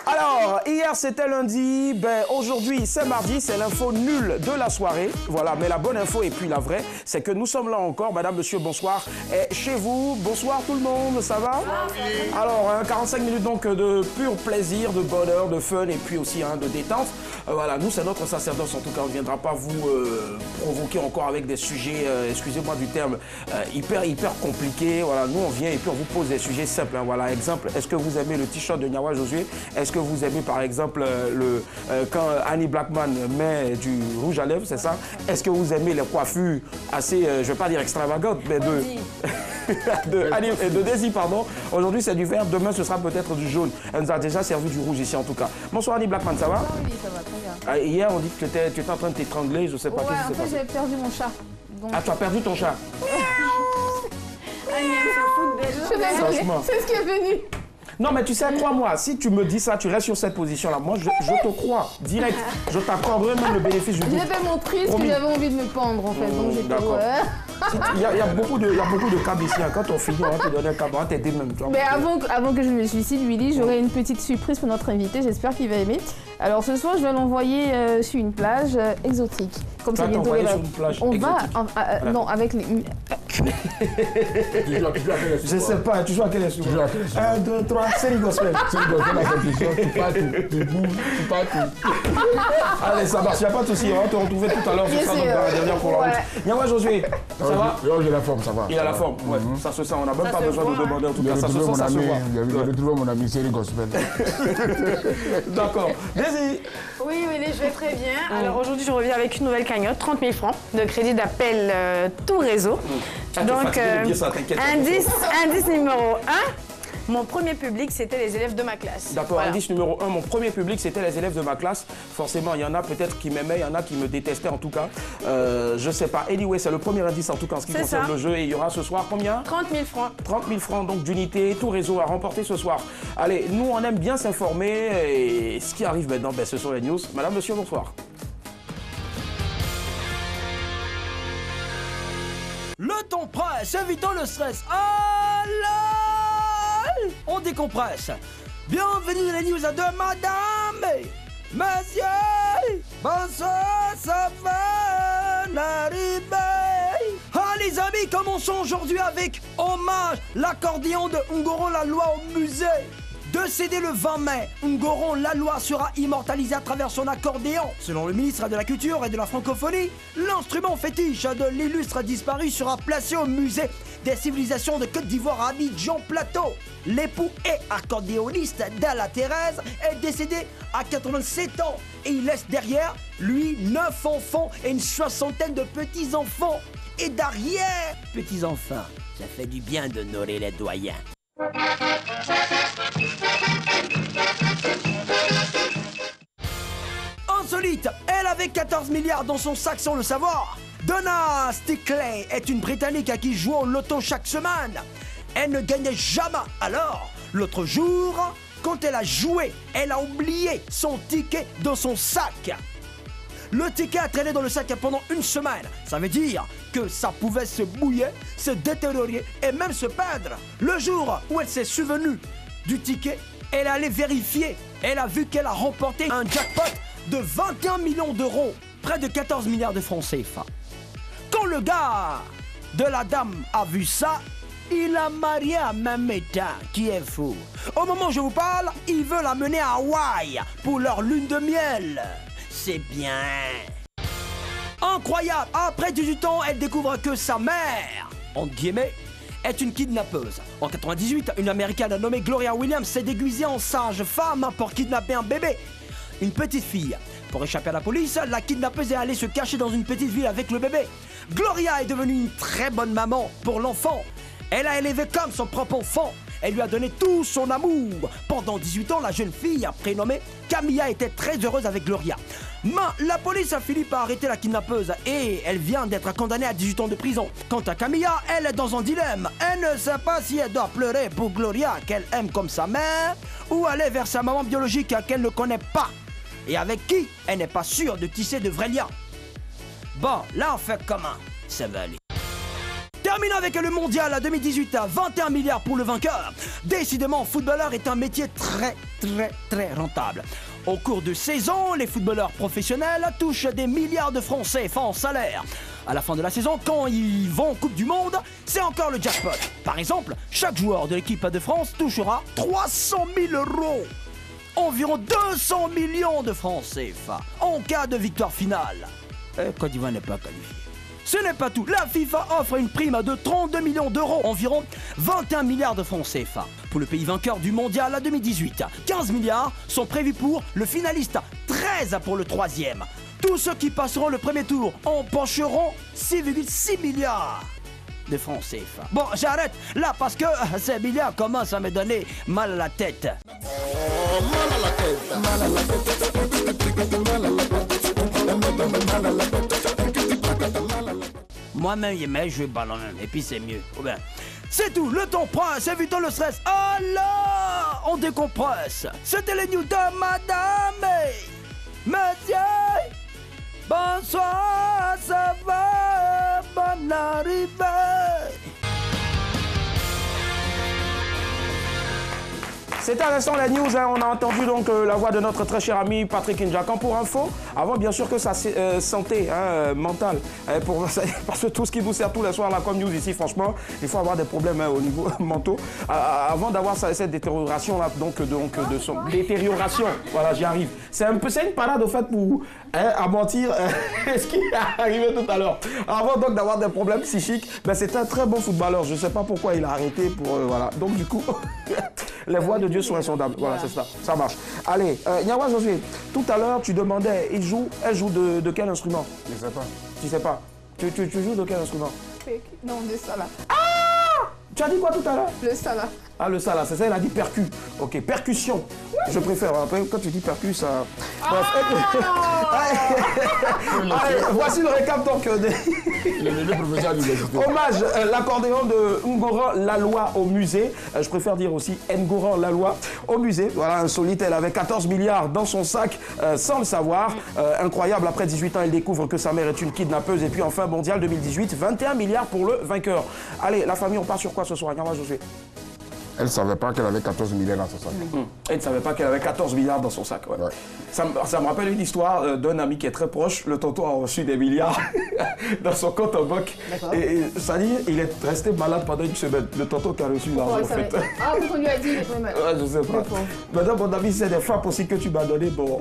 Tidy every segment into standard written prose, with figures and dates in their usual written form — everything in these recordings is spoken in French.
Alors, hier c'était lundi, aujourd'hui c'est mardi, c'est l'info nulle de la soirée. Voilà, mais la bonne info et puis la vraie, c'est que nous sommes là encore. Madame, monsieur, bonsoir. Et chez vous, bonsoir tout le monde, ça va? Alors, 45 minutes donc de pur plaisir, de bonheur, de fun et puis aussi de détente. Voilà, nous c'est notre sacerdoce, en tout cas on ne viendra pas vous provoquer encore avec des sujets, excusez-moi du terme, hyper compliqués. Voilà, nous on vient et puis on vous pose des sujets simples. Voilà, exemple, est-ce que vous aimez le t-shirt de Nyawa Josué? Est-ce que vous aimez par exemple quand Annie Blackman met du rouge à lèvres, c'est ça? Est-ce que vous aimez les coiffures assez, je ne vais pas dire extravagantes, mais de Daisy, pardon. Aujourd'hui c'est du vert, demain ce sera peut-être du jaune. Elle nous a déjà servi du rouge ici en tout cas. Bonsoir Annie Blackman, ça va? Oui, ça va très bien. Hier on dit que tu étais en train de t'étrangler, je ne sais pas ouais, qu'est-ce qui s'est passé. j'ai perdu mon chat. Donc... Ah, tu as perdu ton chat? C'est ce qui est venu. Non, mais tu sais, crois-moi, si tu me dis ça, tu restes sur cette position-là. Moi, je te crois, direct. Je t'accorderai même le bénéfice du doute. J'ai fait mon tri parce que j'avais envie de me pendre, en fait. Donc j'étais... D'accord. Il y a beaucoup de câbles ici. Quand on finit, on va te donner un câble, on va t'aider même. Mais avant que je me suicide, Willy, j'aurai une petite surprise pour notre invité. J'espère qu'il va aimer. Alors ce soir, je vais l'envoyer sur une plage exotique. Comme ça, bientôt, on va... non, avec les... Je sais pas, tu joues à quel instrument? 1, 2, 3, c'est gospel. C'est gospel à répétition, tu pars, tu bouges, tu pars, tu... Allez, ça marche, il n'y a pas de souci, on va te retrouver tout à l'heure, ce sera notre dernière pour la route. Nyawa Josué, ça va? J'ai la forme, ça va. Il a la forme, ouais, ça se sent, on n'a même pas besoin de demander en tout cas, ça se sent, ça se voit. J'ai retrouvé mon ami Série Gospel. D'accord. Daisy? Oui, je vais très bien. Alors aujourd'hui, je reviens avec une nouvelle cagnotte, 30 000 francs de crédit d'appel tout réseau. Donc, indice numéro 1, mon premier public, c'était les élèves de ma classe. D'accord, voilà. Indice numéro 1, mon premier public, c'était les élèves de ma classe. Forcément, il y en a peut-être qui m'aimaient, il y en a qui me détestaient en tout cas. Je sais pas. Anyway, c'est le premier indice en tout cas en ce qui concerne le jeu. Et il y aura ce soir combien? 30 000 francs. 30 000 francs donc d'unité, tout réseau à remporter ce soir. Allez, nous on aime bien s'informer et ce qui arrive maintenant, ce sont les news. Madame, monsieur, bonsoir. Le ton presse, évitant le stress. Allez, on décompresse. Bienvenue dans les news de Madame et Monsieur. Bonsoir, ça va l'arrivée. Ah les amis, commençons aujourd'hui avec hommage, l'accordéon de Ngoron Laloy au musée. Décédé le 20 mai, Ngoron Laloy sera immortalisé à travers son accordéon. Selon le ministre de la Culture et de la Francophonie, l'instrument fétiche de l'illustre disparu sera placé au musée des civilisations de Côte d'Ivoire à Abidjan Plateau. L'époux et accordéoniste d'Ala Thérèse est décédé à 87 ans et il laisse derrière lui 9 enfants et une soixantaine de petits-enfants. Et d'arrière petits-enfants, ça fait du bien d'honorer les doyens. Insolite, elle avait 14 milliards dans son sac sans le savoir. Donna Stickley est une Britannique à qui joue au loto chaque semaine. Elle ne gagnait jamais. Alors, l'autre jour, quand elle a joué, elle a oublié son ticket dans son sac. Le ticket a traîné dans le sac pendant une semaine. Ça veut dire que ça pouvait se bouiller, se détériorer et même se perdre. Le jour où elle s'est souvenue du ticket, elle est allée vérifier. Elle a vu qu'elle a remporté un jackpot de 21 millions d'euros, près de 14 milliards de francs CFA. Quand le gars de la dame a vu ça, il a marié à Mameta, qui est fou. Au moment où je vous parle, il veut la mener à Hawaï pour leur lune de miel. C'est bien. Incroyable, après 18 ans, elle découvre que sa mère, entre guillemets, est une kidnappeuse. En 98, une américaine nommée Gloria Williams s'est déguisée en sage-femme pour kidnapper un bébé, une petite fille. Pour échapper à la police, la kidnappeuse est allée se cacher dans une petite ville avec le bébé. Gloria est devenue une très bonne maman pour l'enfant. Elle a élevé comme son propre enfant. Elle lui a donné tout son amour. Pendant 18 ans, la jeune fille, prénommée Camilla, était très heureuse avec Gloria. Mais la police a fini par arrêter la kidnappeuse et elle vient d'être condamnée à 18 ans de prison. Quant à Camilla, elle est dans un dilemme. Elle ne sait pas si elle doit pleurer pour Gloria, qu'elle aime comme sa mère, ou aller vers sa maman biologique qu'elle ne connaît pas et avec qui elle n'est pas sûre de tisser de vrais liens. Bon, là on fait comment? Ça va aller. Terminons avec le mondial à 2018 à 21 milliards pour le vainqueur. Décidément, footballeur est un métier très rentable. Au cours de saison, les footballeurs professionnels touchent des milliards de francs CFA en salaire. À la fin de la saison, quand ils vont en Coupe du Monde, c'est encore le jackpot. Par exemple, chaque joueur de l'équipe de France touchera 300 000 €. Environ 200 millions de francs CFA en cas de victoire finale. Côte d'Ivoire n'est pas qualifiée. Ce n'est pas tout. La FIFA offre une prime de 32 millions d'euros, environ 21 milliards de francs CFA. Pour le pays vainqueur du mondial à 2018, 15 milliards sont prévus pour le finaliste, 13 pour le troisième. Tous ceux qui passeront le premier tour empocheront 6,6 milliards de francs CFA. Bon, j'arrête là parce que ces milliards commencent à me donner mal à la tête. Moi-même, j'aimais jouer ballon même, et puis c'est mieux. Bien. C'est tout, le temps presse, évitons le stress. Alors, on décompresse. C'était les news de Madame Monsieur. Bonsoir, ça va, bonne arrivée. C'était à l'instant la news, hein. On a entendu donc la voix de notre très cher ami Patrick Njakan. Pour info, avant bien sûr que sa santé mentale, parce que tout ce qui nous sert tous les soirs là comme news ici, franchement, il faut avoir des problèmes au niveau mentaux. Avant d'avoir cette détérioration là, donc de son détérioration, voilà, j'y arrive. C'est une parade au fait pour à mentir ce qui est arrivé tout à l'heure. Avant donc d'avoir des problèmes psychiques, ben, c'est un très bon footballeur. Je ne sais pas pourquoi il a arrêté pour voilà. Donc du coup, les voix de Dieu sont insondables. Voilà, c'est ça. Ça marche. Allez, Nyawa Josué, tout à l'heure, tu demandais, elle joue de quel instrument? Je ne sais pas. Tu sais pas. Tu joues de quel instrument? Non, de ça là. Ah! Tu as dit quoi tout à l'heure? Le ça là. Ah, le ça là, c'est ça, il a dit percu. Ok, percussion. Je préfère. Après, quand tu dis percu, ça. Bref. Allez, voici le récap donc. Le professeur d'université. Hommage, l'accordéon de Ngoran Laloy au musée. Je préfère dire aussi Ngoran Laloy au musée. Voilà, insolite, elle avait 14 milliards dans son sac sans le savoir. Incroyable, après 18 ans, elle découvre que sa mère est une kidnappeuse. Et puis enfin, mondial 2018, 21 milliards pour le vainqueur. Allez, la famille, on part sur quoi ce soir? Nyawa Josué. Elle ne savait pas qu'elle avait 14 milliards dans son sac. Elle ne savait pas qu'elle avait 14 milliards dans son sac. Ouais. Ouais. Ça me rappelle une histoire d'un ami qui est très proche. Le tonton a reçu des milliards dans son compte en banque. Et ça dit, il est resté malade pendant une semaine. Le tonton qui a reçu l'argent, en fait. Ah, quand on lui a dit, il est pas mal. Ouais, je sais pas. Maintenant, mon ami, c'est des frappes aussi que tu m'as donné. Bon,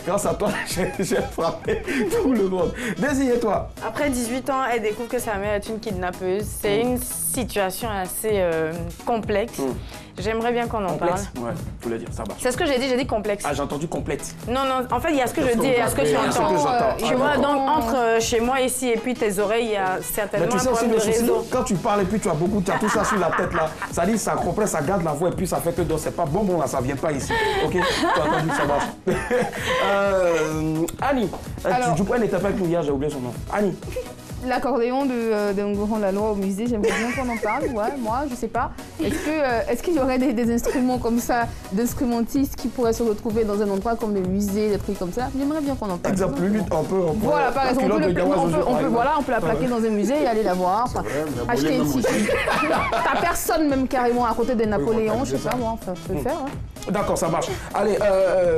grâce à toi, j'ai frappé tout le monde. Désirez-toi. Après 18 ans, elle découvre que sa mère est une kidnappeuse. C'est une situation assez complexe. J'aimerais bien qu'on en parle. Ouais, je voulais dire, ça marche. C'est ce que j'ai dit complexe. Ah, j'ai entendu complète. Non, en fait, il y a ce que je dis et ce que tu entends. Tu vois, donc entre chez moi ici et puis tes oreiles, il y a certainement un problème de réseau. Quand tu parles et puis tu as tout ça sur la tête là, ça dit, ça compresse, ça garde la voix et puis ça fait que donc c'est pas bon là, ça vient pas ici. Ok, tu as entendu, ça marche. Annie, du coup, elle n'était pas avec nous hier, j'ai oublié son nom. Annie. L'accordéon de Ngoran Laloy au musée, j'aimerais bien qu'on en parle. Ouais, moi, je sais pas. Est-ce qu'il y aurait des instruments comme ça, d'instrumentistes qui pourraient se retrouver dans un endroit comme le musée, des trucs comme ça? J'aimerais bien qu'on en parle. Exemple, on peut. Voilà, par exemple, on peut la plaquer dans un musée et aller la voir. Acheter une t-shirt. T'as personne même carrément à côté de Napoléon, je sais pas, moi, on peut le faire. D'accord, ça marche. Allez,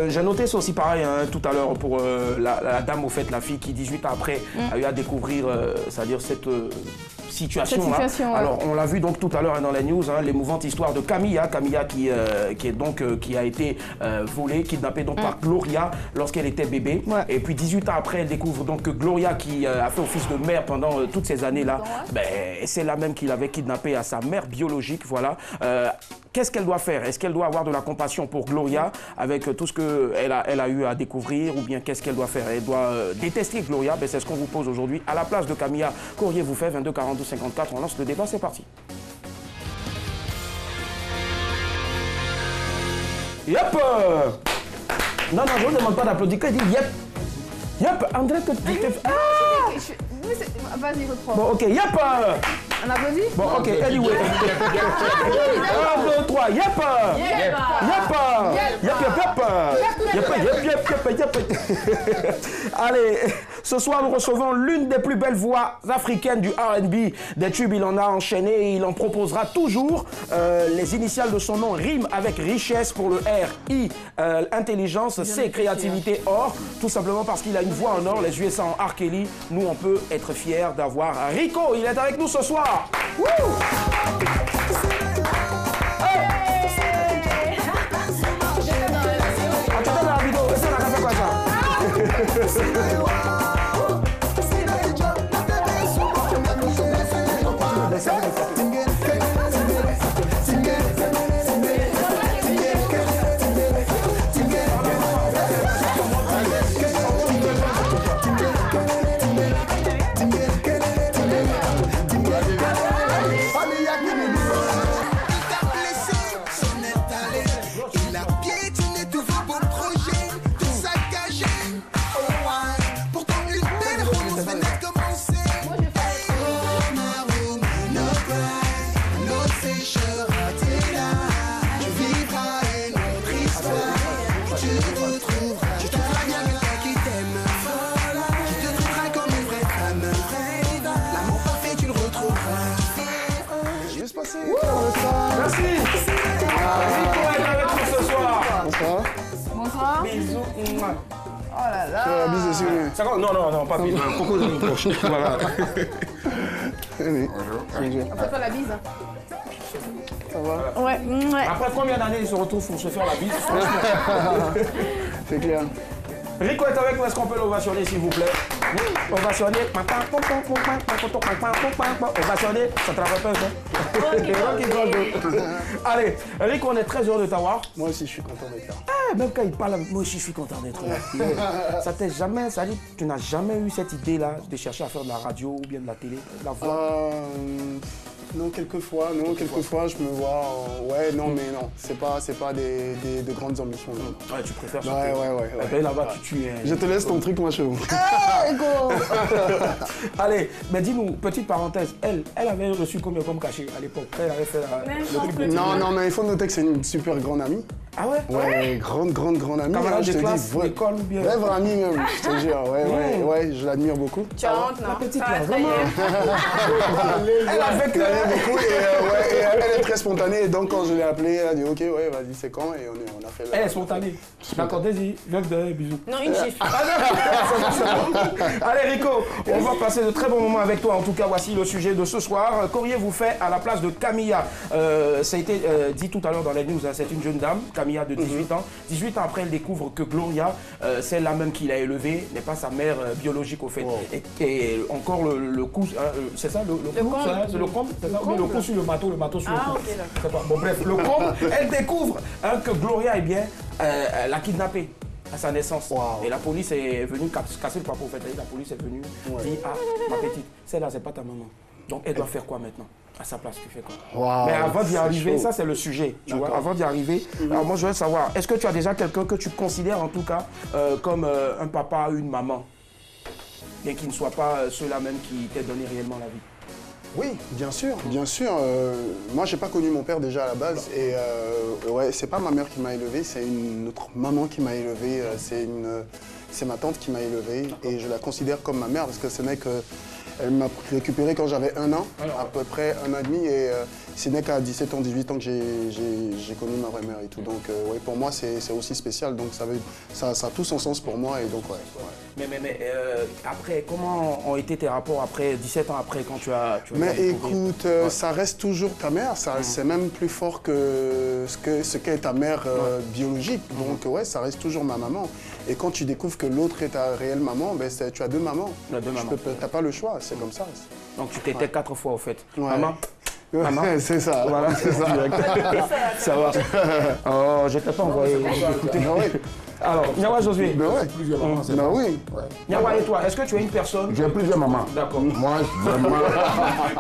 j'ai noté ça aussi pareil tout à l'heure pour la dame, au fait, la fille qui 18 ans après a eu à découvrir, c'est-à-dire cette situation là. Ouais. Alors, on l'a vu donc tout à l'heure dans les news, l'émouvante histoire de Camilla qui a été volée, kidnappée donc par Gloria lorsqu'elle était bébé. Ouais. Et puis 18 ans après, elle découvre donc que Gloria qui a fait office de mère pendant toutes ces années-là, c'est la même qui l'avait kidnappée à sa mère biologique, voilà. Qu'est-ce qu'elle doit faire? Est-ce qu'elle doit avoir de la compassion pour Gloria avec tout ce qu'elle a eu à découvrir, ou bien qu'est-ce qu'elle doit faire? Elle doit détester Gloria? C'est ce qu'on vous pose aujourd'hui. À la place de Camilla, qu'auriez-vous fait? 22 42 54, on lance le débat, c'est parti. Yep! Non, je ne demande pas d'applaudir, que dit yep! Yep, André, que tu te fais. Vas-y, reprends. Bon, ok, yep! On applaudit? Bon, ok, anyway. 1, 2, 3, yep! Yep! Yep! Yep! Yep! Allez, ce soir, nous recevons l'une des plus belles voix africaines du R&B. Des tubes, il en a enchaîné et il en proposera toujours. Les initiales de son nom riment avec richesse pour le R. I, intelligence, C, créativité, or. Tout simplement parce qu'il a une voix en or, les USA en R. Kelly. Nous, on peut être fiers d'avoir Rico. Il est avec nous ce soir. Wouh! Merci. Rico est avec nous ce soir. Bonsoir. Bonsoir. Bisous. Oh là là. Bise dessus. Non, pas bisous. Coco de une poche. Voilà. Bonjour. On peut faire la bise. Ça va? Ouais. Après combien d'années ils se retrouvent pour se faire la bise, franchement. C'est clair. Rico est avec nous, est-ce qu'on peut l'ovationner s'il vous plaît? Ovationner. Ovationner, ça travaille pas, ça. Allez, Rico, on est très heureux de t'avoir. Moi aussi, je suis content d'être là. Même quand il parle avec moi aussi, je suis content d'être là. Ça t'est jamais, ça dit, tu n'as jamais eu cette idée-là de chercher à faire de la radio ou bien de la télé, de la voix? Non, quelquefois, je me vois. Ouais, non, mais non, c'est pas de grandes ambitions. Non. Ouais, tu préfères ça. Ouais. Ben là-bas, tu es. Je te laisse ton truc, moi, chez vous. Allez, mais dis-nous, petite parenthèse, elle avait reçu combien comme cachet à l'époque? Elle avait fait le truc de Non, mais il faut noter que c'est une super grande amie. Ah ouais? Ouais, grande amie. Camarade de classe, d'école ou bien? Ouais, vraie amie même, je te jure. Ouais, je l'admire beaucoup. Tu as honte, non? La petite là, vraiment. Elle a vécu beaucoup et elle est très spontanée. Et donc, quand je l'ai appelée, elle a dit ok, ouais, vas-y, c'est quand? Et on a fait Elle est spontanée. D'accord, vas-y, viens de bisous. Non, une chiffre. Allez Rico, on va passer de très bons moments avec toi. En tout cas, voici le sujet de ce soir. Qu'auriez-vous fait à la place de Camilla? Ça a été dit tout à l'heure dans les news, hein, c'est une jeune dame, Camilla de 18 ans. 18 ans après, elle découvre que Gloria, celle-là même qui l'a élevée, n'est pas sa mère biologique au fait. Wow. Et encore le coup, c'est ça le coup, c'est le comble, c'est ça? Le coup sur le bateau sur le comble. Okay, bon bref, le comble, elle découvre que Gloria, eh bien, l'a kidnappée à sa naissance. Wow. Et la police est venue casser le papier au fait. La police est venue dire, ah, ma petite, celle-là, c'est pas ta maman. Donc elle doit faire quoi maintenant? À sa place, tu fais quoi? Wow, mais avant d'y arriver, ça c'est le sujet, tu vois, avant d'y arriver, alors moi je veux savoir, est-ce que tu as déjà quelqu'un que tu considères en tout cas comme un papa ou une maman, bien qu'il ne soit pas ceux-là même qui t'aient donné réellement la vie? Oui, bien sûr. Moi, j'ai pas connu mon père déjà à la base et ouais, c'est pas ma mère qui m'a élevé, c'est une autre maman qui m'a élevé, c'est ma tante qui m'a élevé et je la considère comme ma mère parce que ce n'est que elle m'a récupéré quand j'avais 1 an, à peu près 1 an et demi, et ce n'est qu'à 17 ans, 18 ans que j'ai connu ma vraie mère et tout. Donc ouais, pour moi, c'est aussi spécial, donc ça a tout son sens pour moi, et donc ouais. Mais après, comment ont été tes rapports après, 17 ans après, quand tu as Mais écoute, ça reste toujours ta mère, c'est même plus fort que ce qu'est ta mère biologique, donc ouais, ça reste toujours ma maman. Et quand tu découvres que l'autre est ta réelle maman, ben tu as 2 mamans. Tu n'as pas le choix, c'est comme ça. Donc tu t'étais 4 fois au fait. Ouais. Maman, c'est ça. Voilà, c'est ça. Ça va. Oh, je t'ai pas envoyé. Alors, Nyawa Josué. Ben ouais. Ben oui. Nyawa et toi, est-ce que tu es une personne? J'ai plusieurs mamans. D'accord. Moi, vraiment.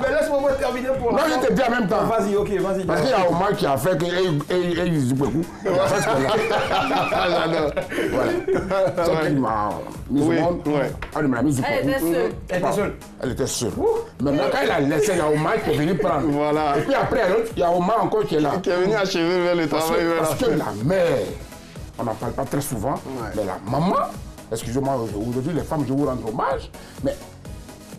Mais laisse-moi terminer pour. Non, je te dis en même temps. Vas-y, ok, vas-y. Parce qu'il y a un moment qui a fait qu'il dit beaucoup. Voilà. C'est qu'il m'a mis au monde. Elle m'a mis au monde. Elle était seule. Elle était seule. Maintenant, quand elle a laissé, il y a Omar qui est venu prendre. Voilà. Et puis après, il y a Omar encore qui est là. Qui est venu achever vers le travail. Parce que la mère, on n'en parle pas très souvent. Mais la maman, excusez-moi, aujourd'hui les femmes, je vous rends hommage, mais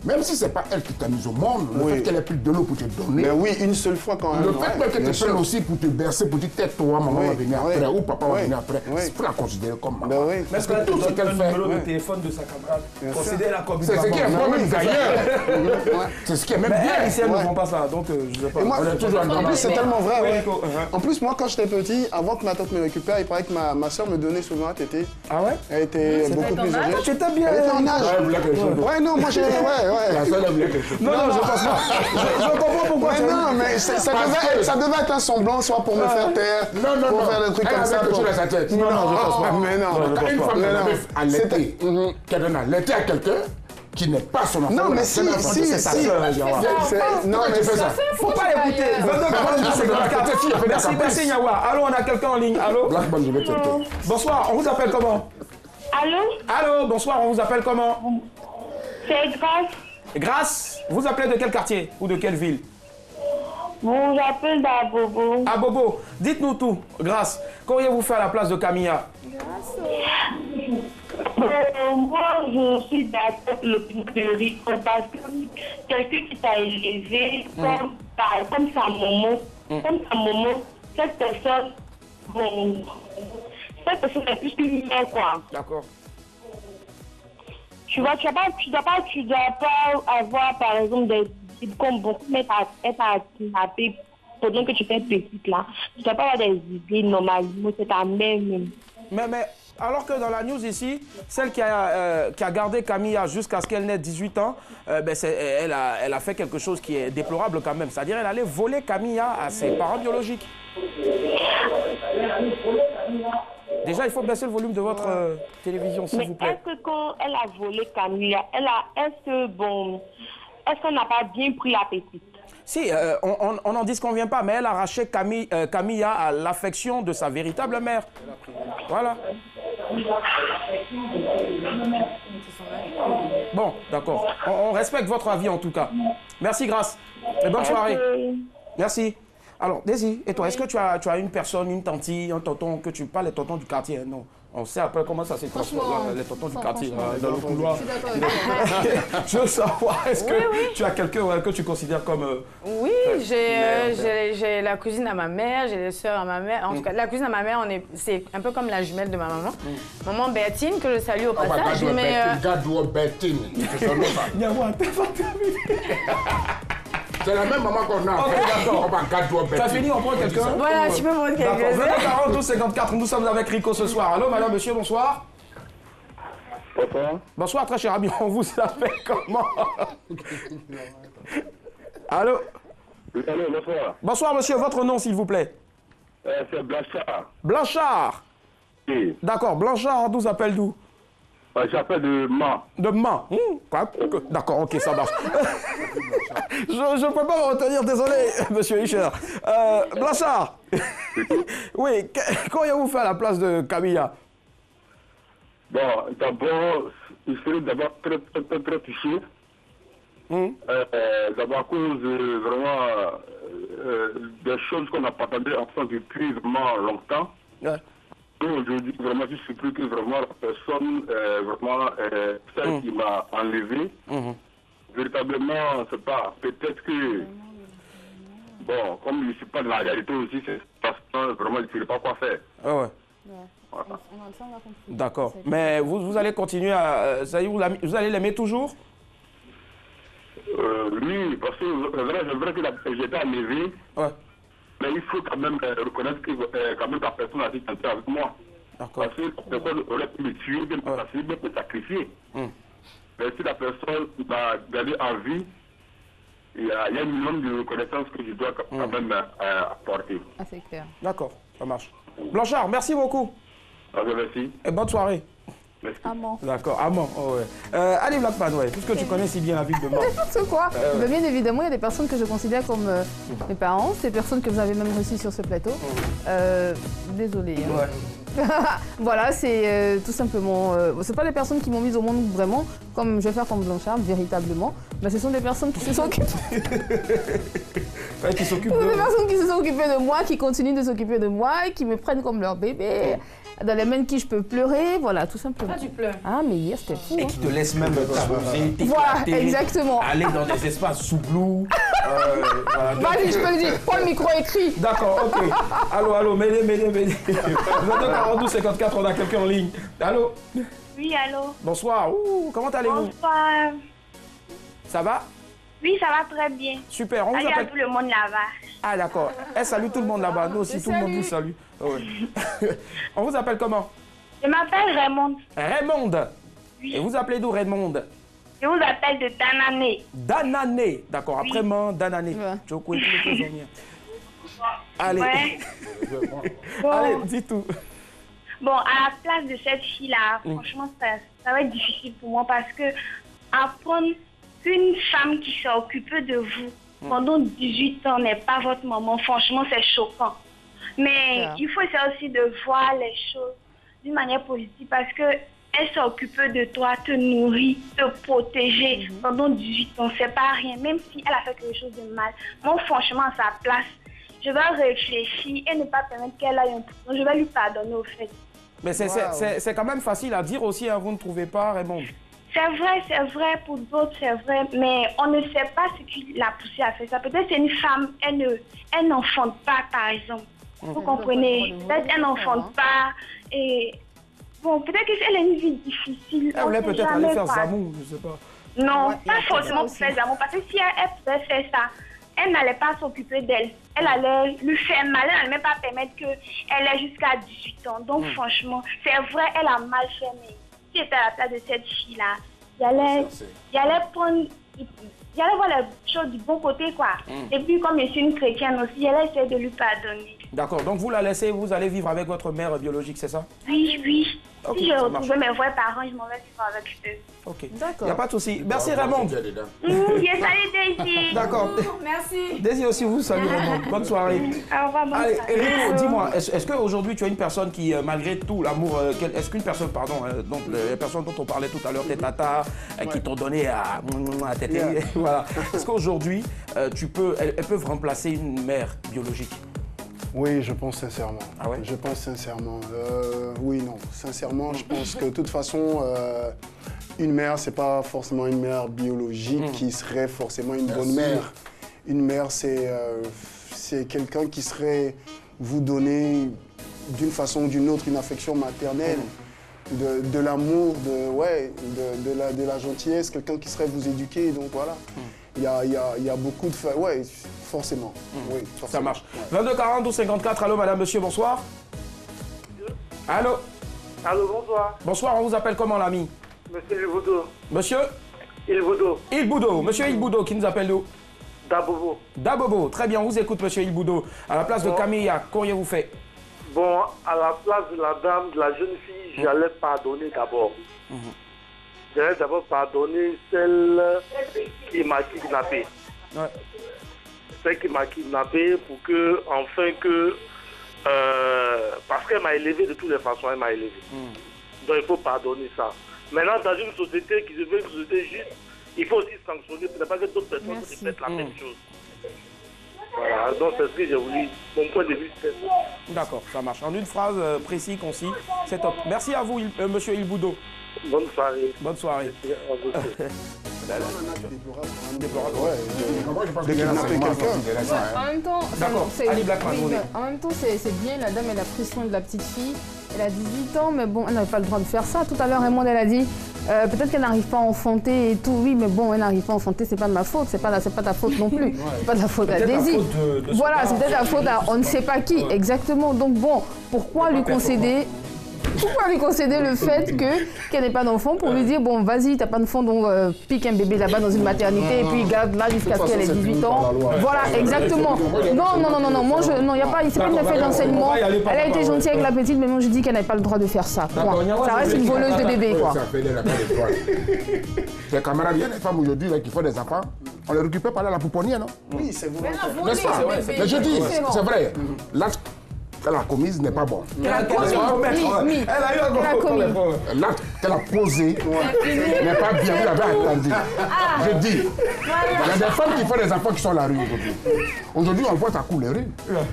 même si ce n'est pas elle qui t'a mise au monde, le fait qu'elle ait pris de l'eau pour te donner. Mais oui, une seule fois quand même. Le fait qu'elle te prenne aussi pour te bercer, pour dire tête-toi, maman va venir après, ou papa va venir après, c'est pour la considérer comme maman. Mais est-ce que tout ce qu'elle fait, le numéro de téléphone de sa camarade, considère-la comme une maman. C'est ce qui est même d'ailleurs. C'est ce qui est même bien. Ici, elles ne font pas ça, donc je ne sais pas. En plus, c'est tellement vrai. En plus, moi, quand j'étais petit, avant que ma tante me récupère, il paraît que ma soeur me donnait souvent un tété. Ah ouais? Elle était beaucoup plus âgée. Tu étais bien. Elle était en âge. Ouais, non, moi j'ai. La seule voulait quelque chose. Non, je pense pas. Je comprends pourquoi. Non, mais ça devait être un semblant, soit pour me faire taire, pour faire des trucs comme ça. Elle a sa tête. Non, je pense pas. Mais non, quand une femme allaitée, qu'elle donne à allaiter à quelqu'un qui n'est pas son enfant. Non, mais si. Non, mais fais ça. Faut pas écouter. Merci, Nyawa. Allô, on a quelqu'un en ligne. Allô? Blackman, je vais te Bonsoir, on vous appelle comment? Allô, bonsoir, on vous appelle comment? C'est Grace. Grace, vous appelez de quel quartier ou de quelle ville? Bon, j'appelle d'Abobo. Abobo, dites-nous tout, Grace. Qu'auriez-vous fait à la place de Camilla? Moi, je suis d'accord le plus parce que quelqu'un qui t'a élevé comme sa maman, cette personne, est plus qu'humaine, quoi. D'accord. Tu vois, tu dois pas avoir, par exemple, des idées comme beaucoup mettre à kidnapper pendant que tu fais petite là. Tu dois pas avoir des idées normalement, c'est ta mère même. Mais alors que dans la news ici, celle qui a gardé Camilla jusqu'à ce qu'elle n'ait 18 ans, elle a fait quelque chose qui est déplorable quand même. C'est-à-dire qu'elle allait voler Camilla à ses parents biologiques. Déjà, il faut baisser le volume de votre télévision, s'il vous plaît. Mais est-ce que quand elle a volé Camilla, est-ce qu'on n'a pas bien pris la petite? Si, on n'en dit ce qu'on vient pas, mais elle a arraché Camilla à l'affection de sa véritable mère. Voilà. Bon, d'accord. On respecte votre avis en tout cas. Merci, Grace. Et bonne soirée. Merci. Alors, Daisy, et toi, est-ce que tu as une personne, une tante, un tonton, que tu parles les tontons du quartier? Non. On sait après comment ça s'est transformé, les tontons du quartier, dans le couloir. Je veux savoir, est-ce que tu as quelqu'un que tu considères comme... Oui, j'ai la cousine à ma mère, j'ai les sœurs à ma mère. En tout cas, la cousine à ma mère, c'est un peu comme la jumelle de ma maman. Maman Bertine, que je salue au passage. Gadou Bertine. C'est la même maman qu'on a. Ok, d'accord. Ça finit, on prend quelqu'un. Voilà, tu peux prendre quelqu'un. 42 54, nous sommes avec Rico ce soir. Allô, madame, monsieur, bonsoir. Bonsoir. Bonsoir, très cher ami. On vous appelle comment? Allô? Oui, allô, bonsoir. Bonsoir, monsieur. Votre nom, s'il vous plaît? C'est Blanchard. Blanchard? Oui. D'accord. Blanchard, d'où appelle d'où? J'appelle de Mans. De Mans. D'accord, ok, ça marche. Je ne peux pas me retenir, désolé, monsieur Hicher. Blanchard, oui, qu'auriez-vous fait à la place de Camilla? Bon, d'abord, il serait d'abord très touché. D'abord à cause vraiment des choses qu'on a partagées ensemble depuis vraiment longtemps. Ouais. Aujourd'hui, vraiment, je suis surpris que vraiment la personne, celle qui m'a enlevé, véritablement, c'est pas, peut-être que, bon, comme je ne suis pas de la réalité aussi, c'est parce que vraiment, je ne sais pas quoi faire. Ah ouais. Voilà. D'accord. Mais vous allez continuer à... vous allez l'aimer toujours? Oui, parce que c'est vrai que j'étais enlevé. Ouais. Mais il faut quand même reconnaître que quand même la personne a été tentée avec moi. Parce que la personne aurait pu me tuer, bien me sacrifier. Mais si la personne m'a gardé en vie, il y a un minimum de reconnaissance que je dois quand même apporter. Ah, c'est clair. D'accord, ça marche. Blanchard, merci beaucoup. Merci. Et bonne soirée. Merci. Amant. D'accord, Amant. Oh ouais. Allez, Blackman, ouais, puisque tu connais si bien la ville de Mans. N'importe quoi. Bien évidemment, il y a des personnes que je considère comme mes parents, ces personnes que vous avez même reçues sur ce plateau. Désolée. Hein. Ouais. Voilà, c'est tout simplement... c'est pas des personnes qui m'ont mise au monde vraiment, comme je vais faire comme Blanchard, véritablement. Mais ce sont des personnes qui se sont occupées... Ouais, qui s'occupent des personnes qui se sont occupées de moi, qui continuent de s'occuper de moi, et qui me prennent comme leur bébé. dans les mains de qui je peux pleurer, voilà, tout simplement. Ah, tu pleures. Ah, mais hier, c'était fou. Et qui te laisse même t'amuser, voilà, exactement. Aller dans des espaces sous blue. Voilà. Vas-y, je peux le dire, prends le micro écrit. D'accord, ok. Allô, mêlée. 22-42-54, on a quelqu'un en ligne. Allô? Oui, allô? Bonsoir, comment allez-vous? Bonsoir. Ça va? Oui, ça va très bien. Super, on vous appelle... appelle... tout le monde là-bas. Ah d'accord, salut tout le monde là-bas, nous aussi, tout le monde vous salue. Oh, oui. On vous appelle comment? Je m'appelle Raymond. Raymond? Oui. Et vous appelez d'où Raymond? Je vous appelle de Danané. Danané, d'accord, oui. Après-moi, Danané. Ouais. Allez. Ouais. Bon. Allez, dis tout. Bon, à la place de cette fille-là, franchement, ça va être difficile pour moi parce que apprendre qu'une femme qui s'est occupée de vous pendant 18 ans n'est pas votre maman, franchement, c'est choquant. Mais il faut essayer aussi de voir les choses d'une manière positive parce que elle s'est occupée de toi, te nourrit, te protéger pendant 18 ans. C'est pas rien, même si elle a fait quelque chose de mal. Moi, franchement, à sa place, je vais réfléchir et ne pas permettre qu'elle aille un peu. Je vais lui pardonner au fait. Mais c'est quand même facile à dire aussi, hein, vous ne trouvez pas, Raymond? C'est vrai, pour d'autres, c'est vrai, mais on ne sait pas ce qui l'a poussée à faire ça. Peut-être c'est une femme, elle n'enfante pas, par exemple. Vous comprenez? Peut-être elle n'enfante pas, et bon, peut-être qu'elle a une vie difficile. Elle voulait peut-être aller faire Zamou, je ne sais pas. Non, pas forcément pour faire Zamou, parce que si elle pouvait faire ça, elle n'allait pas s'occuper d'elle. Elle allait lui faire mal, elle n'allait même pas permettre qu'elle ait jusqu'à 18 ans. Donc franchement, c'est vrai, elle a mal fait, mais si j'étais à la place de cette fille-là, j'allais voir les choses du bon côté, quoi. Et puis, comme je suis une chrétienne aussi, j'allais essayer de lui pardonner. D'accord, donc vous la laissez, vous allez vivre avec votre mère biologique, c'est ça? Oui. Okay, si je retrouvais mes vrais parents, je m'en vais vivre avec eux. Ok, d'accord. Il n'y a pas de souci. Merci Raymond. Salut Daisy. D'accord. Merci. Daisy aussi, vous salut Raymond. Bonne soirée. Au revoir, bonne soirée. Allez, Eric, dis-moi, est-ce qu'aujourd'hui tu as une personne qui, malgré tout l'amour, est-ce qu'une personne, donc les personnes dont on parlait tout à l'heure, tes tatas, qui t'ont donné à téter, voilà. Est-ce qu'aujourd'hui, elles peuvent remplacer une mère biologique? Oui, je pense sincèrement. Ah ouais? Je pense sincèrement. Oui, non. Sincèrement, je pense que de toute façon, une mère, c'est pas forcément une mère biologique qui serait forcément une bonne mère. Une mère, c'est quelqu'un qui serait vous donner d'une façon ou d'une autre une affection maternelle, de l'amour, de la gentillesse, quelqu'un qui serait vous éduquer. Donc voilà. Il y a beaucoup de... Ouais, forcément. Oui, forcément. Ça marche. 22 40 12 54. Allô, madame, monsieur, bonsoir. Allô. Allô, bonsoir. Bonsoir, on vous appelle comment, l'ami? Monsieur Ilboudo. Monsieur Ilboudo. Ilboudo. Monsieur Ilboudo, qui nous appelle d'où? Dabobo. Dabobo. Très bien, on vous écoute, monsieur Ilboudo. À la place de Camilla, qu'auriez-vous fait? Bon, à la place de la dame, de la jeune fille, j'allais pardonner d'abord. J'allais d'abord pardonner celle qui m'a kidnappé. Ouais. Celle qui m'a kidnappé pour que, enfin que... parce qu'elle m'a élevé de toutes les façons, elle m'a élevé. Donc il faut pardonner ça. Maintenant, dans une société qui devient une société juste, il faut aussi sanctionner pour ne pas que d'autres personnes répètent la même chose. Voilà, donc c'est ce que j'ai voulu. Mon point de vue, c'est ça. D'accord, ça marche. En une phrase précise, concis, c'est top. Merci à vous, monsieur Ilboudo. Bonne soirée. Bonne soirée. En même temps, c'est bien, la dame elle a pris soin de la petite fille. Elle a 18 ans, mais bon, elle n'avait pas le droit de faire ça. Tout à l'heure, Raymond, elle a dit, peut-être qu'elle n'arrive pas à enfanter et tout. Oui, mais bon, elle n'arrive pas à enfanter, c'est pas de ma faute. C'est pas ta faute non plus. C'est pas de la faute à Daisy. Voilà, c'est peut-être la faute à on ne sait pas qui. Exactement. Donc bon, pourquoi lui concéder le fait qu'elle n'ait pas d'enfant pour lui dire, bon, vas-y, t'as pas d'enfant, donc pique un bébé là-bas dans une maternité et puis garde là jusqu'à ce qu'elle ait 18 ans. Voilà, exactement. Non, moi, non, y a pas, c'est pas une affaire d'enseignement. Elle a été gentille avec la petite, mais moi, je dis qu'elle n'avait pas le droit de faire ça. Ça reste une voleuse de bébé, quoi. C'est camarades, il y a des femmes aujourd'hui qui font des enfants, on les récupère par là, la pouponnière, non? Oui, c'est vrai. Mais je dis, c'est vrai. L'acte qu'elle a commise n'est pas bon. L'acte qu'elle a posé n'est pas bien, vous l'avez entendu. Je dis, il y a des femmes qui font des enfants qui sont à la rue aujourd'hui. Aujourd'hui, on voit ça couler les rues,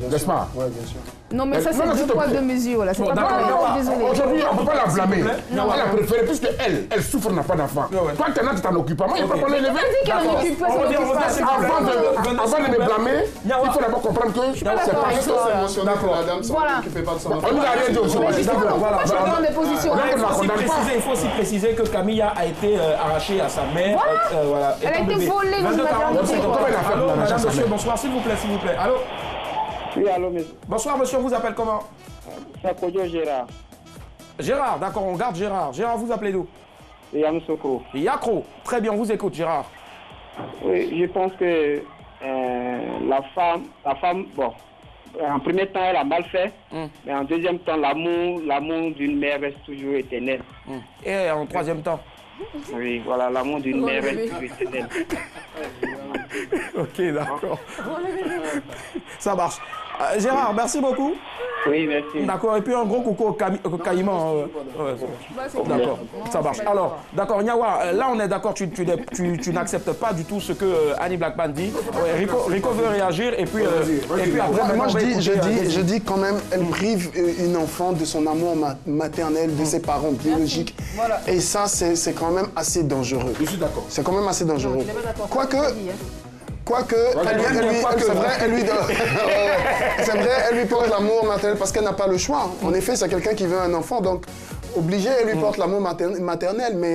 n'est-ce pas? Oui, bien sûr. Non, mais ça, c'est deux poids, deux mesures. C'est pas pareil, désolé. Aujourd'hui, on ne peut pas la blâmer. Elle a préféré, puisque elle souffre, n'a pas d'enfant. Toi, tu t'en occupes pas. Moi, il faut qu'on l'ait élevé. Avant de me blâmer, il faut d'abord comprendre que c'est pas ça. C'est émotionnel que la dame s'en occupait pas de son enfant. On lui a rien dit aussi. Il faut aussi préciser que Camilla a été arrachée à sa mère. Elle a été volée dans une maternité. Allô, madame, monsieur, bonsoir, s'il vous plaît, s'il vous plaît. Allô? Oui, allô, monsieur. Bonsoir, monsieur, on vous appelle comment? C'est Kodjo Gérard. Gérard, d'accord, on garde Gérard. Gérard, vous appelez d'où? Yamoussoukro. Yakro, très bien, on vous écoute, Gérard. Oui, je pense que la femme, bon, en premier temps, elle a mal fait, mais en deuxième temps, l'amour d'une mère reste toujours éternel. Et en troisième temps? Oui, voilà, l'amour d'une mère reste toujours éternel. Ok, d'accord. Ça marche. Gérard, merci beaucoup. Oui, merci. D'accord, et puis un gros coucou au Caïman. D'accord, ça marche. Alors, d'accord, Nyawa, là on est d'accord, tu n'acceptes pas du tout ce que Annie Blackman dit. Rico veut réagir et puis après... Moi je dis quand même, elle prive une enfant de son amour maternel, de ses parents biologiques. Voilà. Et ça, c'est quand même assez dangereux. Je suis d'accord. C'est quand même assez dangereux. Quoique, elle lui porte l'amour maternel parce qu'elle n'a pas le choix. En effet, c'est quelqu'un qui veut un enfant, donc obligé, elle lui porte l'amour maternel, mais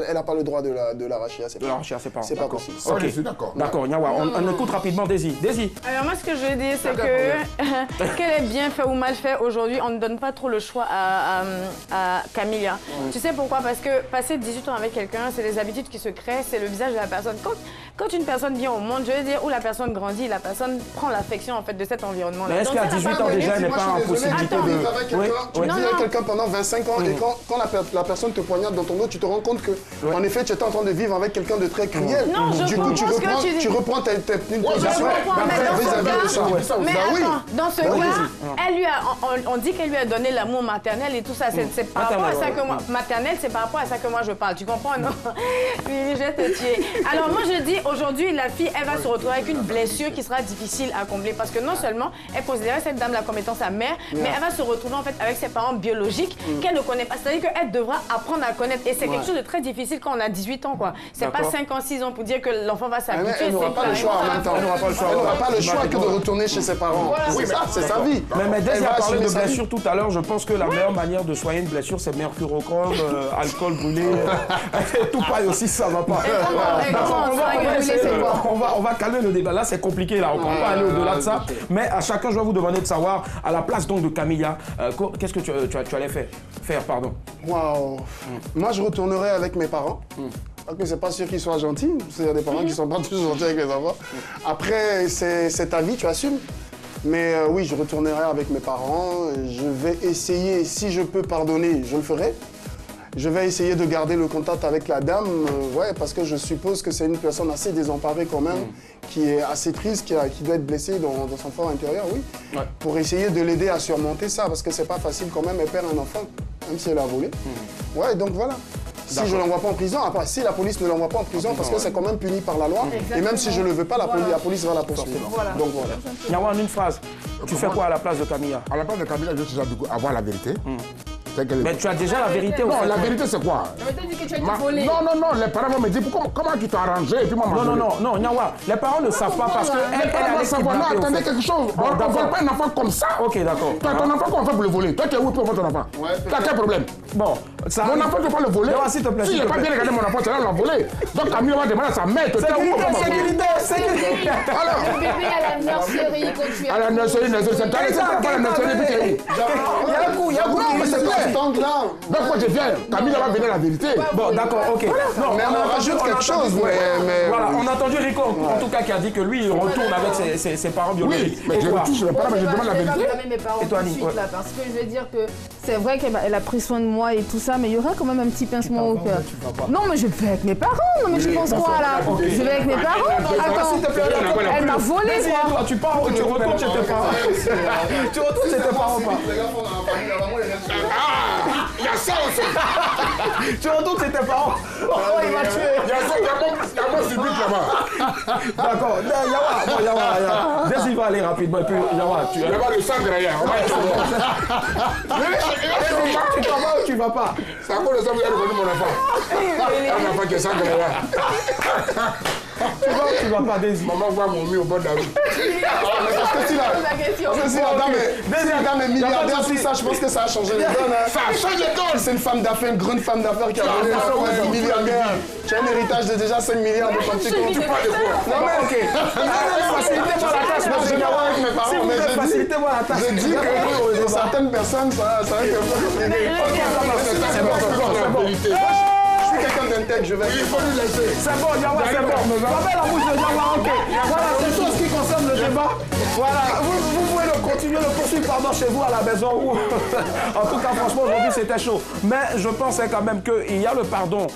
elle n'a pas le droit de l'arracher à ses parents. C'est pas possible. Ok, je suis d'accord. D'accord, Nyawa, on écoute rapidement Daisy. Daisy. Alors moi, ce que je veux dire, c'est que qu'elle est bien fait ou mal fait aujourd'hui, on ne donne pas trop le choix à Camilla. Tu sais pourquoi? Parce que passer 18 ans avec quelqu'un, c'est des habitudes qui se créent, c'est le visage de la personne. Quand une personne vient au monde, je veux dire, où la personne grandit, la personne prend l'affection en fait de cet environnement-là. Mais est-ce qu'à 18 ans déjà, elle n'est pas en possibilité de... Tu vis avec quelqu'un pendant 25 ans et quand la personne te poignarde dans ton dos, tu te rends compte que, en effet, tu étais en train de vivre avec quelqu'un de très cruel. Du coup, tu reprends tes positions vis-à-vis de ça. Mais attends, dans ce cas, on dit qu'elle lui a donné l'amour maternel et tout ça. C'est par rapport à ça que moi... Maternel, c'est par rapport à ça que moi je parle. Tu comprends, non? Oui, je vais te tuer. Alors moi, je dis, aujourd'hui, la fille, elle va se retrouver avec une blessure qui sera difficile à combler parce que non seulement elle considérait cette dame-là comme étant sa mère, mais elle va se retrouver en fait avec ses parents biologiques qu'elle ne connaît pas. C'est-à-dire qu'elle devra apprendre à connaître. Et c'est quelque chose de très difficile quand on a 18 ans, quoi. C'est pas 5 ans, 6 ans pour dire que l'enfant va s'habituer. Elle n'aura pas le choix en même temps. Elle n'aura pas le choix que de retourner chez ses parents. Oui, c'est sa vie. Mais Daisy a parlé de blessure tout à l'heure. Je pense que la meilleure manière de soigner une blessure, c'est mercurochrome, alcool brûlé. Tout pareil aussi, ça va pas. On va calmer le débat. Là, c'est compliqué. Là, on ne peut pas aller au-delà de ça. Mais à chacun, je vais vous demander de savoir, à la place donc de Camilla, qu'est-ce que tu allais faire, pardon. Waouh. Moi, je retournerai avec mes parents. Parce que c'est pas sûr qu'ils soient gentils. Il y a des parents qui sont pas toujours gentils avec les enfants. Après, c'est ta vie, tu assumes. Mais oui, je retournerai avec mes parents. Je vais essayer, si je peux pardonner, je le ferai. Je vais essayer de garder le contact avec la dame, ouais, parce que je suppose que c'est une personne assez désemparée quand même, qui est assez triste, qui doit être blessée dans son fort intérieur, oui. Ouais. Pour essayer de l'aider à surmonter ça, parce que c'est pas facile quand même, elle perd un enfant, même si elle a volé. Ouais, donc voilà. Si je ne l'envoie pas en prison, après, si la police ne l'envoie pas en prison, parce que c'est quand même puni par la loi, et même si je ne le veux pas, la police va la poursuivre. Voilà. Donc voilà. Nyawa, en une phrase, tu fais quoi à la place de Camilla? À la place de Camilla, je veux avoir la vérité. Mais tu as déjà la vérité au fait. Non, la vérité c'est quoi? Tu dit que tu as été volé. Non, les parents vont me dire comment tu t'es arrangé et puis moi Non, Nyawa, les parents ne savent pas parce qu'elle allait savoir. Non, attendez quelque chose. On ne vole pas un enfant comme ça. Ok, d'accord. Ton enfant, comment on fait pour le voler? Toi, tu es où pour voir ton enfant? T'as quel problème? Bon, mon enfant, tu ne peux pas le voler. S'il te plaît. Si il n'a pas bien regardé mon enfant, tu vas le voler. Donc Camille va demander à sa mère. Sécurité. Alors. Le bébé à la nurserie quand tu es. À la nurserie, c'est pas la nurserie. Il y a un coup, mais c'est pas ce temps-là. Donc moi je viens, Camille va venir la vérité. Bon, d'accord, ok. Non, mais on rajoute quelque chose. Voilà, on a entendu Rico, en tout cas, qui a dit que lui, il retourne avec ses parents biologiques. Oui, mais je touche les parents, mais je demande la vérité. Mes parents tout de suite, là, parce que je veux dire que c'est vrai qu'elle a pris soin de moi et tout ça, mais il y aura quand même un petit pincement au cœur. Non, mais je vais avec mes parents. Non, mais tu penses quoi là? Je vais avec mes parents. Attends, elle m'a volé quoi. Tu pars, tu retournes chez tes parents. Tu retournes chez tes parents pas. Il y a ça aussi. Tu retournes chez tes parents. Oh, il va tuer. Il y a un bon public là-bas. D'accord. Yawa. Desi va aller rapidement. Et puis, Yawa, tu... Yawa, le sang derrière. Tu vas pas ou tu vas pas? C'est à cause de ça que vous avez reconnu mon enfant. Un enfant qui est sang derrière. Tu vas ou tu vas pas, Daisy? Maman voit mon mieux au bord de la rue. Parce que si la dame est milliardaire, tout ça, je pense que ça a changé les donnes. Ça a changé les donnes. C'est une femme d'affaires, une grande femme d'affaires qui a donné la foi de milliardaire. Tu as un héritage de déjà 5 milliards de petits comptes. Tu parles de quoi? Non mais ok. Facilitez-moi la tâche. Moi j'ai parlé avec mes parents, mais j'ai dit que pour certaines personnes, ça va être un peu compliqué. Je suis quelqu'un d'intègre, je vais... Il faut lui laisser. C'est bon, Yawa, c'est bon. Fermez la bouche de Yawa, ok. Voilà, c'est tout ce qui concerne le débat. Voilà, vous pouvez continuer le poursuivre pardon, chez vous à la maison. En tout cas, franchement, aujourd'hui, c'était chaud. Mais je pensais quand même qu'il y a le pardon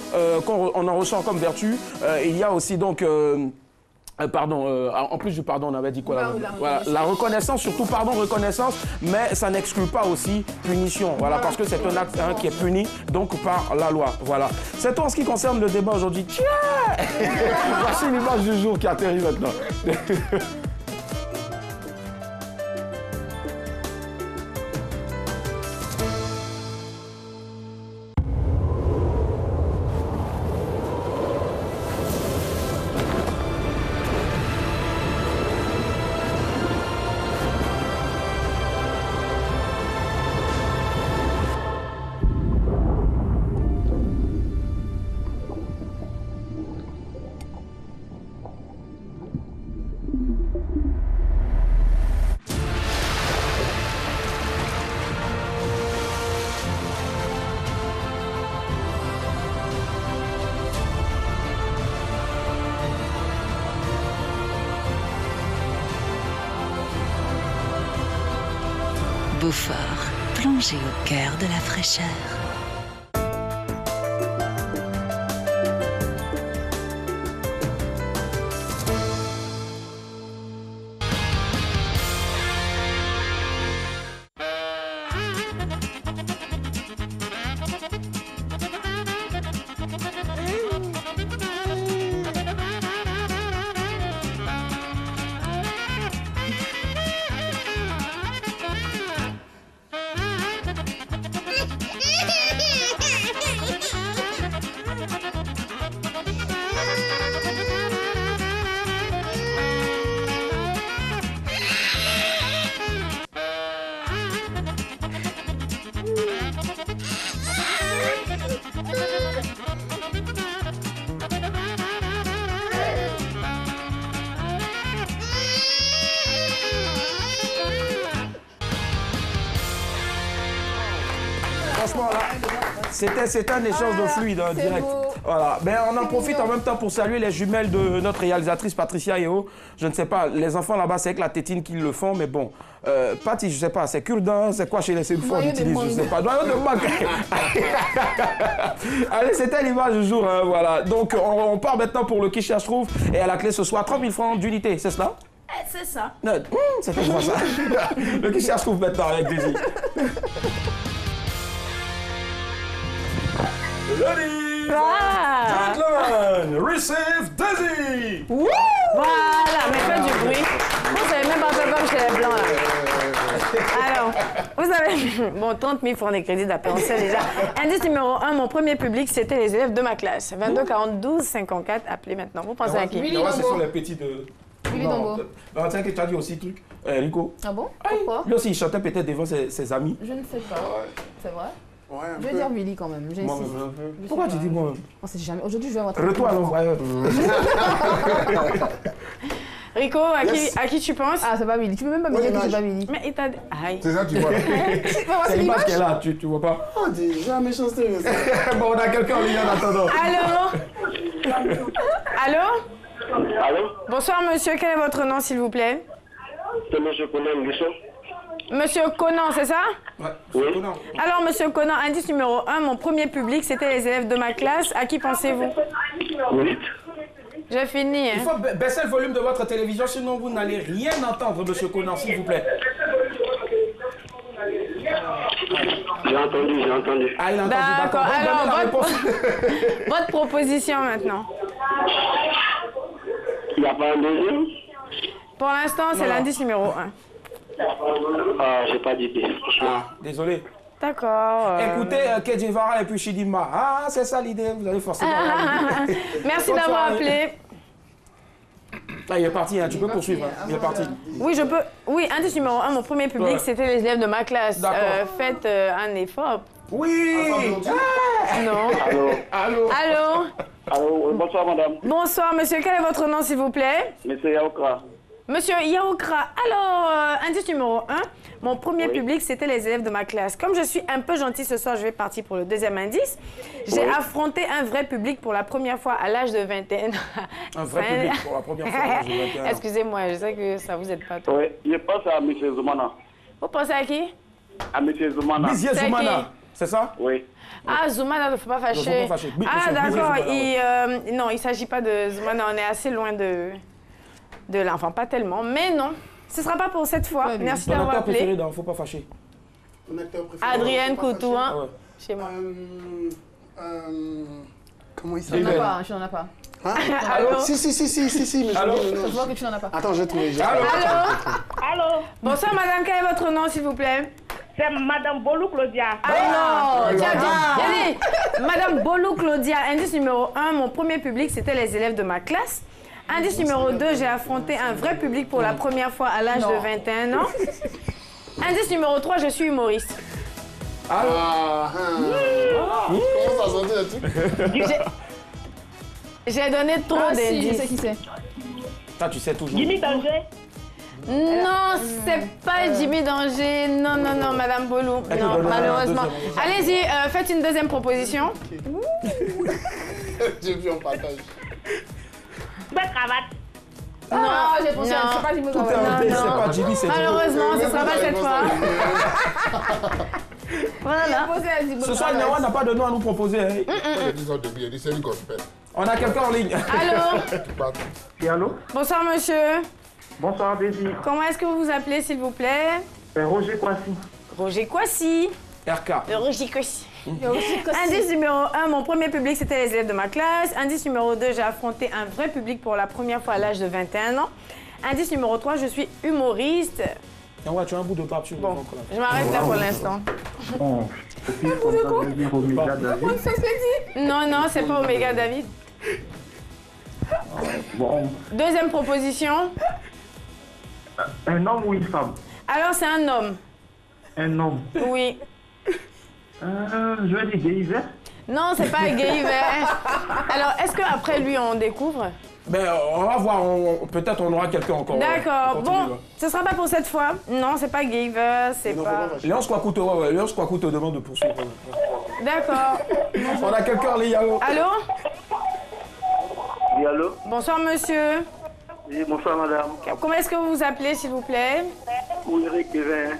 qu'on en ressent comme vertu. Il y a aussi donc... en plus du pardon, on avait dit quoi là? Voilà, la reconnaissance, surtout pardon, reconnaissance, mais ça n'exclut pas aussi punition, voilà, parce que c'est un acte qui est puni, donc par la loi, voilà. C'est tout en ce qui concerne le débat aujourd'hui. Tiens, voici l'image du jour qui atterrit maintenant. Beaufort, plongé au cœur de la fraîcheur. Franchement, là, c'était un échange de fluide, hein, direct. Voilà. Mais on en profite en même temps pour saluer les jumelles de notre réalisatrice Patricia Yeo. Je ne sais pas, les enfants là-bas, c'est avec la tétine qu'ils le font, mais bon. Patty, je ne sais pas, c'est cure-dent, c'est quoi chez les enfants qu'on utilise, je ne sais pas. Doyau de manque. Allez, c'était l'image du jour, hein, voilà. Donc, on part maintenant pour le qui cherche trouve. Et à la clé ce soir, 30 000 francs d'unité, c'est cela? C'est ça. C'était quoi ça? Le qui cherche trouve maintenant avec Daisy. Ladies and gentlemen, receive Daisy! Voilà, mais faites du bruit. Vous savez même pas faire comme chez les Blancs, là. Alors, vous avez... Bon, 30 000 francs de crédit d'appel, on sait déjà. Indice numéro 1, mon premier public, c'était les élèves de ma classe. 22 40 12 54, appelez maintenant. Vous pensez à qui? Non, ce sont les petits de... Willy Dombo. Non, tiens que tu as dit aussi truc. Rico. Ah bon? Pourquoi? Lui aussi, il chantait peut-être devant ses amis. Je ne sais pas. C'est vrai? Ouais, je vais dire Willy quand même. Pourquoi tu dis moi? On sait jamais. Aujourd'hui, je vais avoir... Retour à l'envoyeur. Rico, à qui tu penses? Ah, c'est pas Willy. Tu peux même pas me dire que c'est pas Willy. Mais il t'a dit... C'est ça, tu vois là. C'est l'image qu'elle a, tu vois pas? Oh, déjà méchanceté. Bon, on a quelqu'un en ligne en attendant. Allô? Bonsoir, monsieur. Quel est votre nom, s'il vous plaît? C'est monsieur Conan Guisson. Monsieur Conan, c'est ça? Ouais, oui. Conan. Alors, monsieur Conan, indice numéro 1, mon premier public, c'était les élèves de ma classe. À qui pensez-vous? Oui. J'ai fini. Hein. Il faut baisser le volume de votre télévision, sinon vous n'allez rien entendre, monsieur Conan, s'il vous plaît. J'ai entendu. entendu, j'ai entendu. Ah, il a entendu, d'accord. Alors, votre proposition maintenant. Il n'y a pas un deuxième? Pour l'instant, c'est l'indice numéro 1. Ah, j'ai pas d'idée. Ah, désolé. D'accord. Écoutez, Kedjivara et puis Chidima. Ah, c'est ça l'idée, vous allez forcément... Merci d'avoir appelé. Ah, il est parti, hein. Tu peux poursuivre. Hein. Il est parti. Oui, je peux. Oui, indice numéro 1, mon premier public, c'était les élèves de ma classe. Faites un effort. Oui. Non. Allô. Allô. Allô, bonsoir madame. Bonsoir monsieur, quel est votre nom s'il vous plaît? Monsieur Yaokra. Monsieur Yaokra. Alors, indice numéro 1, mon premier public, c'était les élèves de ma classe. Comme je suis un peu gentille ce soir, je vais partir pour le deuxième indice. J'ai affronté un vrai public pour la première fois à l'âge de 21 ans. Un vrai public pour la première fois à l'âge de 21 ans. Excusez-moi, je sais que ça vous aide pas trop. Oui, je pense à M. Zoumana. Vous pensez à qui? À M. Zoumana. Monsieur Zoumana, c'est ça? Oui. Ah, Zoumana, il ne faut pas fâcher. Ah, d'accord. Non, il ne s'agit pas de Zoumana. On est assez loin de l'enfant. Pas tellement. Mais non, ce ne sera pas pour cette fois. Merci d'avoir appelé. Préféré dans Faut pas fâcher. Adrienne Coutou, hein, chez moi. Comment il s'appelle? Je n'en ai pas. Hein? Allô? Si, mais allô? Je vois que tu n'en as pas. Attends, j'ai trouvé. Allô? Allô? Bonsoir, madame. Quel est votre nom, s'il vous plaît? C'est Madame Bolou Claudia. Ah non! Tiens, Madame Bolou Claudia, indice numéro 1, mon premier public, c'était les élèves de ma classe. Indice numéro 2, j'ai affronté un vrai public pour la première fois à l'âge de 21 ans. Indice numéro 3, je suis humoriste. Comment ça sentait le truc? J'ai donné trop d'indices. Je sais qui c'est. Ça, tu sais toujours. Jimmy Danger. Non, c'est pas Jimmy Danger. Non, Madame Bolou. Non, malheureusement. Allez-y, faites une deuxième proposition. J'ai vu en partage. Belle cravate. Non, j'ai pensé à c'est pas Jimmy Danger. C'est pas Jimmy, c'est malheureusement, ce sera pas cette fois. Voilà. Ce soir, Nyawa n'a pas de nom à nous proposer. On a quelqu'un en ligne. Allô? Et allô? Bonsoir, monsieur. Bonsoir, Daisy. Comment est-ce que vous vous appelez, s'il vous plaît? Roger Kwasi. Roger Kwasi. RK. Roger Kwasi. Indice numéro 1, mon premier public, c'était les élèves de ma classe. Indice numéro 2, j'ai affronté un vrai public pour la première fois à l'âge de 21 ans. Indice numéro 3, je suis humoriste. Ouais, tu as un bout de pape sur le ventre. Je m'arrête là pour l'instant. Bon, Un bout de quoi? Non, c'est pas Omega David. Bon. Deuxième proposition. Un homme ou une femme? Alors, c'est un homme. Un homme? Oui. Je vais dire Gay. Non, c'est pas Gay hiver. Alors, est-ce qu'après lui, on découvre? Ben, on va voir, peut-être on aura quelqu'un encore. D'accord, bon, ce sera pas pour cette fois. Non, c'est pas Giver, c'est pas... Léon Skwakuto, Léon Skwakuto demande de poursuivre. D'accord. On a quelqu'un en ligne, allô? Allô? Oui, allô? Bonsoir, monsieur. Oui, bonsoir, madame. Comment est-ce que vous vous appelez, s'il vous plaît? Eric Kevin.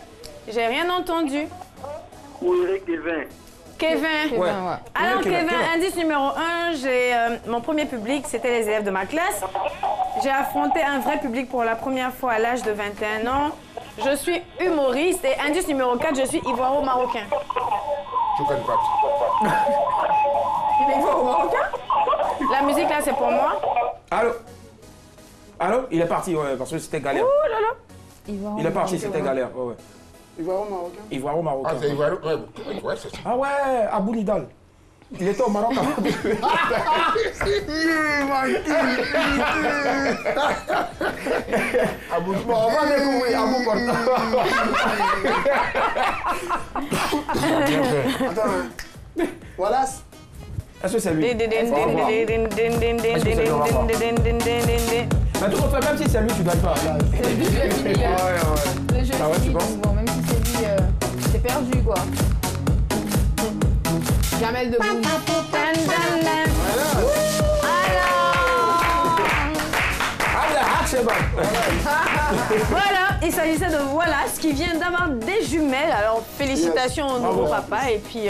J'ai rien entendu. Eric Kevin. Kevin. Ouais. Alors, Kevin, indice numéro 1, mon premier public, c'était les élèves de ma classe. J'ai affronté un vrai public pour la première fois à l'âge de 21 ans. Je suis humoriste et indice numéro 4, je suis ivoiro-marocain. Je connais pas. Il est ivoiro-marocain? La musique, là, c'est pour moi. Allô? Allô? Il est parti, ouais, parce que c'était galère. Ouh là là. Il est parti, c'était galère, ouais. Ivoiro-marocain? Ivoiro-marocain. Ah, c'est Ivoiro? Ouais, c'est ça. Ah ouais, Abou Nidal. Il était au Maroc avant. Abou, bon, on va découvrir Abou Porta. Attends, Wallace? Est-ce que c'est lui? Mais tout le fait, même si c'est lui, tu gagnes pas. C'est lui qui a fini. Le jeu Ah ouais, tu penses? bon, même si c'est lui, c'est perdu quoi. Jamel Debbouze. Voilà. il s'agissait de Wallace qui vient d'avoir des jumelles. Alors, félicitations au nouveau papa. Et puis,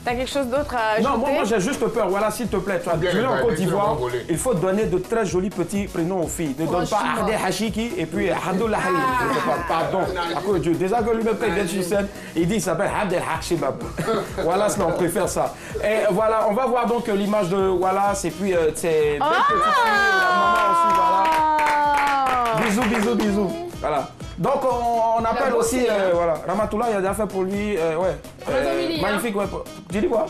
t'as quelque chose d'autre à ajouter? Non, moi j'ai juste peur. Voilà, s'il te plaît. Tu es en Côte d'Ivoire, il faut donner de très jolis petits prénoms aux filles. Ne donne pas Ardé Hachiki et puis Hamdoullah Halim. Pardon. À cause de Dieu. Déjà que lui-même, quand il vient sur scène, il dit qu'il s'appelle Abdel Hachibab. Wallace, on préfère ça. Et voilà, on va voir donc l'image de Wallace et puis ses belles petites filles, la maman aussi, voilà. Bisous, bisous, bisous. Voilà. Donc on appelle aussi, voilà, Ramatoula, il a déjà fait pour lui, magnifique, ouais. Tu dis quoi?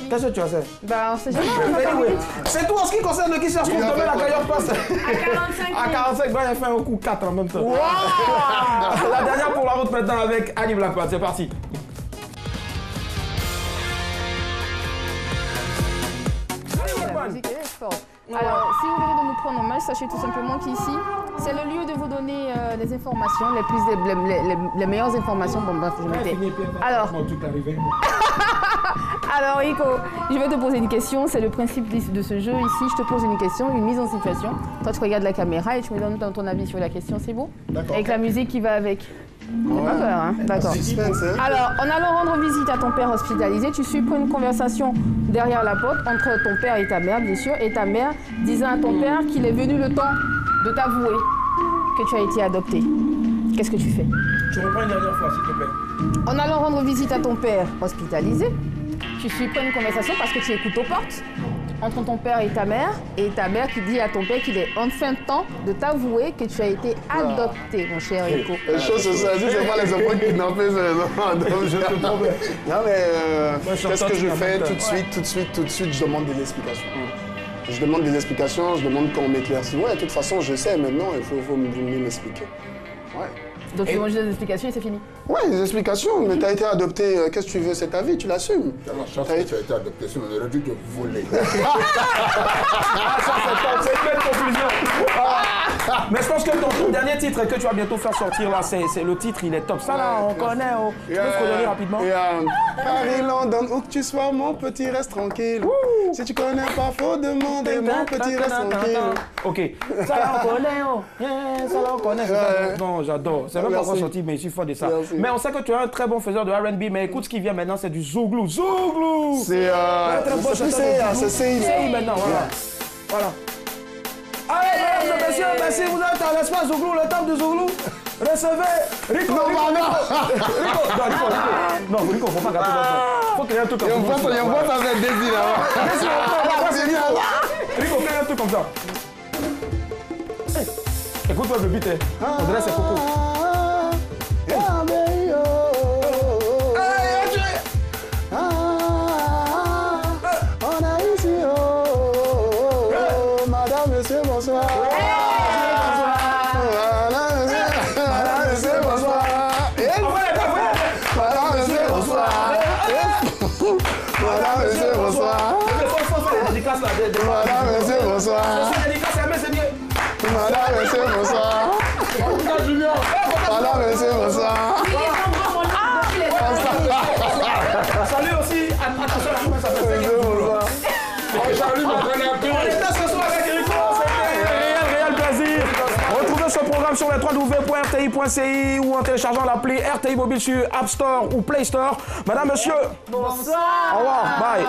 Qu'est-ce que tu as fait? Bah, on sait jamais. C'est tout en ce qui concerne qui cherche pour demain la cagnotte passe. À 45, bah, il a fait un coup 4 en même temps. Wow. La dernière pour la route maintenant avec Annie Blackpad, c'est parti. La musique est forte. Alors, si vous venez de nous prendre en main, sachez tout simplement qu'ici, c'est le lieu de vous donner les informations, les meilleures informations. Bon, bref, je m'étais. Alors, Rico, je vais te poser une question. C'est le principe de ce jeu ici. Je te pose une question, une mise en situation. Toi, tu regardes la caméra et tu me donnes ton avis sur la question. C'est bon? D'accord. Avec la musique qui va avec. T'as pas peur, hein? D'accord. Alors, en allant rendre visite à ton père hospitalisé, tu suis pour une conversation derrière la porte entre ton père et ta mère, bien sûr, et ta mère disant à ton père qu'il est venu le temps de t'avouer que tu as été adopté. Qu'est-ce que tu fais? Tu reprends une dernière fois, s'il te plaît. En allant rendre visite à ton père hospitalisé, tu suis pour une conversation parce que tu écoutes aux portes entre ton père et ta mère qui dit à ton père qu'il est enfin temps de t'avouer que tu as été adopté, mon cher Rico. Les choses se sont dites, c'est pas les enfants qui n'ont fait, c'est les enfants. Non mais, qu'est-ce que je fais tout de suite, je demande des explications. Je demande des explications, je demande qu'on m'éclaircisse. Ouais, de toute façon, je sais maintenant, il faut m'expliquer. Ouais. Donc tu manges des explications et c'est fini? Ouais, des explications, mais t'as été adopté, qu'est-ce que tu veux, c'est ta vie, tu l'assumes. La chance que tu as été adopté, sinon on aurait dû te voler. C'est une belle conclusion. Mais je pense que ton dernier titre que tu vas bientôt faire sortir là, c'est le titre, il est top. Ça là, on connaît. Tu peux fredonner rapidement? Paris, London, où que tu sois, mon petit, reste tranquille. Si tu connais pas, faut demander, mon petit, reste tranquille. Ok. Ça là, on connaît. Ça là, on connaît. Non, j'adore. C'est même pas encore sorti, mais je suis fort de ça. Merci. Mais on sait que tu es un très bon faiseur de R&B, mais écoute ce qui vient maintenant, c'est du Zouglou. Zouglou! C'est CI maintenant, voilà. Allez, mesdames et messieurs, merci, vous êtes à l'espace Zouglou, le temple de Zouglou. Recevez Rico. Non, Rico, faut pas gâter l'enfant. Faut qu'il y ait un truc comme ça. Il y a un boîte avec Daisy là. Rico, qu'il y ait un truc comme ça. Écoute-moi le beat, on dirait c'est Coco. On a ici, madame, monsieur, bonsoir. Madame, monsieur, bonsoir. Madame, monsieur, bonsoir. Madame, monsieur, bonsoir. Madame, monsieur, bonsoir. Madame, monsieur, bonsoir. Madame, monsieur, bonsoir. Salut aussi, attention, comment ça fait? Salut, mon frère. On était ce soir avec Rico, c'était réel plaisir. Retrouvez ce programme sur les www.rti.ci ou en téléchargeant l'appli RTI Mobile sur App Store ou Play Store. Madame, monsieur. Bonsoir. Au revoir, bye.